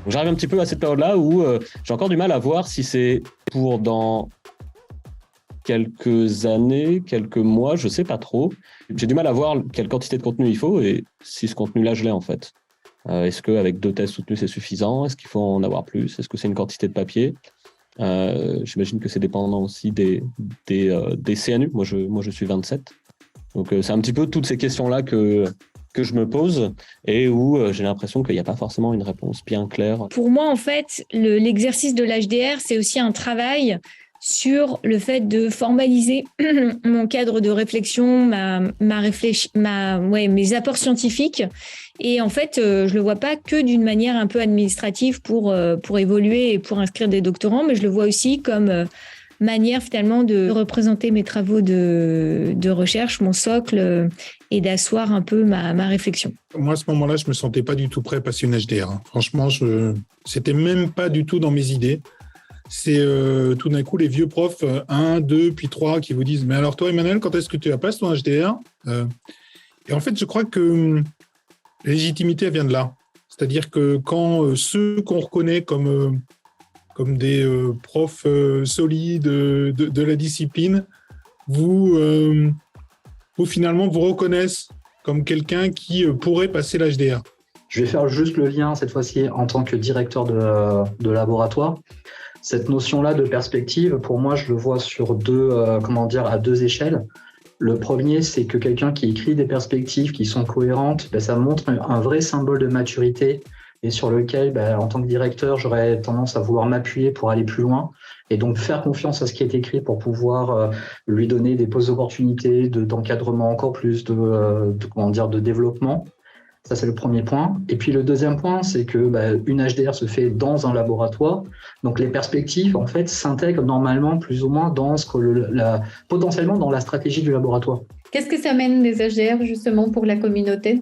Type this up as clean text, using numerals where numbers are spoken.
Donc, j'arrive un petit peu à cette période-là où j'ai encore du mal à voir si c'est pour dans quelques années, quelques mois, je sais pas trop. J'ai du mal à voir quelle quantité de contenu il faut et si ce contenu-là, je l'ai en fait. Est-ce qu'avec 2 thèses soutenues, c'est suffisant? Est-ce qu'il faut en avoir plus? Est-ce que c'est une quantité de papier? J'imagine que c'est dépendant aussi des CNU. Moi, je suis 27. Donc, c'est un petit peu toutes ces questions-là que je me pose et où j'ai l'impression qu'il n'y a pas forcément une réponse bien claire. Pour moi, en fait, l'exercice de l'HDR, c'est aussi un travail sur le fait de formaliser mon cadre de réflexion, mes apports scientifiques. Et en fait, je le vois pas que d'une manière un peu administrative pour évoluer et pour inscrire des doctorants, mais je le vois aussi comme manière finalement de représenter mes travaux de recherche, mon socle, et d'asseoir un peu ma réflexion. Moi, à ce moment-là, je me sentais pas du tout prêt à passer une HDR. Franchement, c'était même pas du tout dans mes idées. C'est tout d'un coup les vieux profs 1, 2, puis 3 qui vous disent « Mais alors toi, Emmanuel, quand est-ce que tu vas passer ton HDR ?» Et en fait, je crois que la légitimité, elle vient de là. C'est-à-dire que quand ceux qu'on reconnaît comme des profs solides de la discipline, vous finalement vous reconnaissent comme quelqu'un qui pourrait passer l'HDR. Je vais faire juste le lien cette fois-ci en tant que directeur de laboratoire. Cette notion-là de perspective, pour moi, je le vois sur à 2 échelles. Le premier, c'est que quelqu'un qui écrit des perspectives qui sont cohérentes, ça montre un vrai symbole de maturité et sur lequel, en tant que directeur, j'aurais tendance à vouloir m'appuyer pour aller plus loin et donc faire confiance à ce qui est écrit pour pouvoir lui donner des opportunités d'encadrement encore plus, de développement. Ça, c'est le premier point. Et puis, le deuxième point, c'est que une HDR se fait dans un laboratoire. Donc, les perspectives, en fait, s'intègrent normalement plus ou moins dans potentiellement dans la stratégie du laboratoire. Qu'est-ce que ça mène les HDR, justement, pour la communauté ?